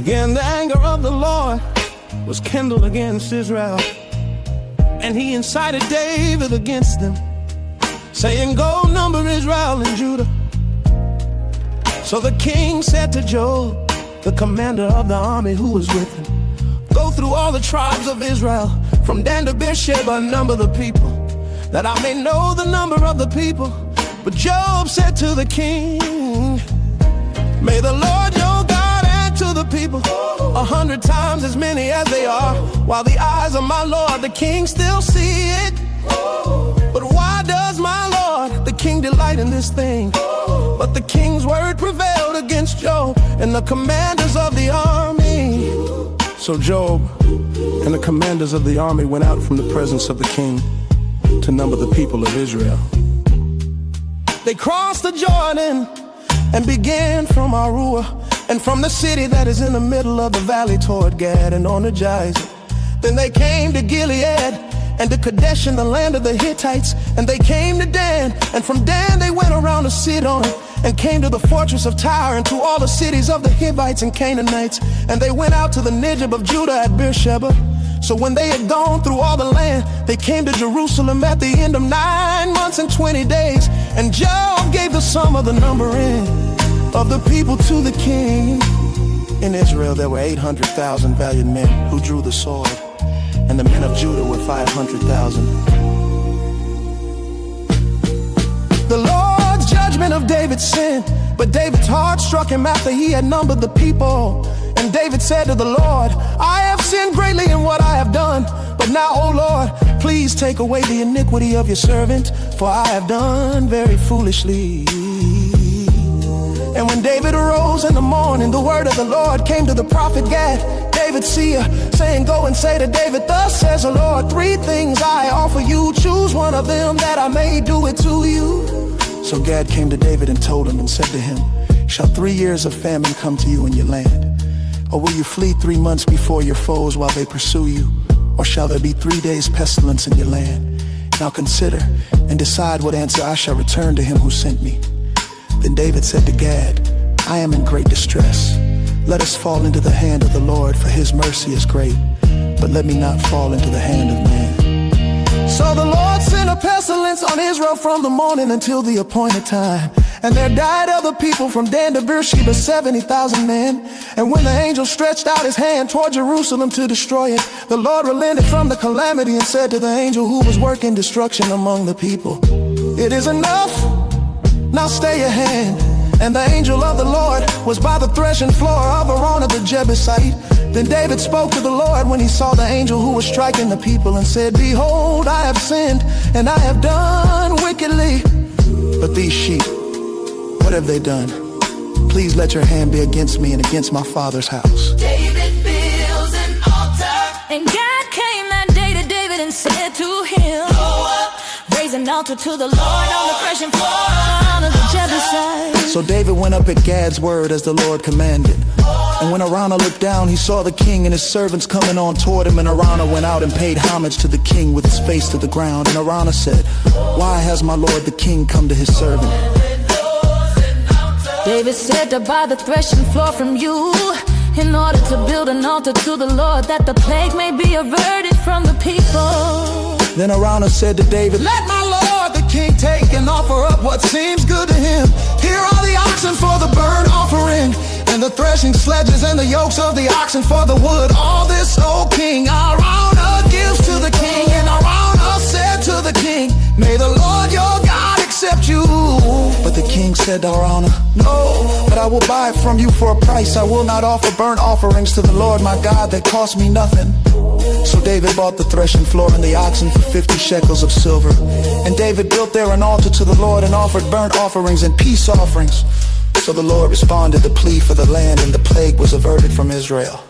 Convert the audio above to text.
Again the anger of the Lord was kindled against Israel, and he incited David against them, saying, "Go number Israel and Judah." So the king said to Job, the commander of the army who was with him, "Go through all the tribes of Israel, from Dan to Beersheba, number the people, that I may know the number of the people." But Job said to the king, "May the Lord your God add to the people 100 times as many as they are, while the eyes of my Lord the king still see it. But why does my Lord the king delight in this thing?" But the king's word prevailed against Job and the commanders of the army. So Job and the commanders of the army went out from the presence of the king to number the people of Israel. They crossed the Jordan and began from Aruah, and from the city that is in the middle of the valley toward Gad and on the 𝙂𝙤𝙚. Then they came to Gilead and to Kadesh in the land of the Hittites, and they came to Dan, and from Dan they went around to Sidon and came to the fortress of Tyre and to all the cities of the Hivites and Canaanites, and they went out to the Negev of Judah at Beersheba. So when they had gone through all the land, they came to Jerusalem at the end of 9 months and 20 days. And Job gave the sum of the numbering of the people to the king. In Israel there were 800,000 valiant men who drew the sword, and the men of Judah were 500,000. The Lord's judgment of David's sin, but David's heart struck him after he had numbered the people. And David said to the Lord, "I have sinned greatly in what I have done. But now, O Lord, please take away the iniquity of your servant, for I have done very foolishly." And when David arose in the morning, the word of the Lord came to the prophet Gad, David's seer, saying, "Go and say to David, thus says the Lord, 3 things I offer you. Choose one of them that I may do it to you." So Gad came to David and told him and said to him, "Shall 3 years of famine come to you in your land? Or will you flee 3 months before your foes while they pursue you? Or shall there be 3 days pestilence in your land? Now consider and decide what answer I shall return to him who sent me." Then David said to Gad, "I am in great distress. Let us fall into the hand of the Lord, for his mercy is great. But let me not fall into the hand of man." So the Lord sent a pestilence on Israel from the morning until the appointed time. And there died of the people from Dan to Beersheba 70,000 men. And when the angel stretched out his hand toward Jerusalem to destroy it, the Lord relented from the calamity and said to the angel who was working destruction among the people, "It is enough, now stay your hand." And the angel of the Lord was by the threshing floor of Araunah the Jebusite. Then David spoke to the Lord when he saw the angel who was striking the people and said, "Behold, I have sinned and I have done wickedly. But these sheep, what have they done? Please let your hand be against me and against my father's house." David builds an altar, and God came that day to David and said to him, "Go up, raise an altar to the Lord on the threshing floor of the Jebusite." So David went up at Gad's word as the Lord commanded. And when Araunah looked down, he saw the king and his servants coming on toward him. And Araunah went out and paid homage to the king with his face to the ground. And Araunah said, "Why has my lord the king come to his servant?" David said, "To buy the threshing floor from you, in order to build an altar to the Lord, that the plague may be averted from the people." Then Araunah said to David, "Let my lord the king take and offer up what seems good to him. Here are the oxen for the burnt offering, and the threshing sledges and the yokes of the oxen for the wood. All this, O king." Araunah gives to the king, and Araunah said to the king, "May the Lord your God accept you." But the king said to Araunah, "No, but I will buy it from you for a price. I will not offer burnt offerings to the Lord my God that cost me nothing." So David bought the threshing floor and the oxen for 50 shekels of silver. And David built there an altar to the Lord and offered burnt offerings and peace offerings. So the Lord responded the plea for the land, and the plague was averted from Israel.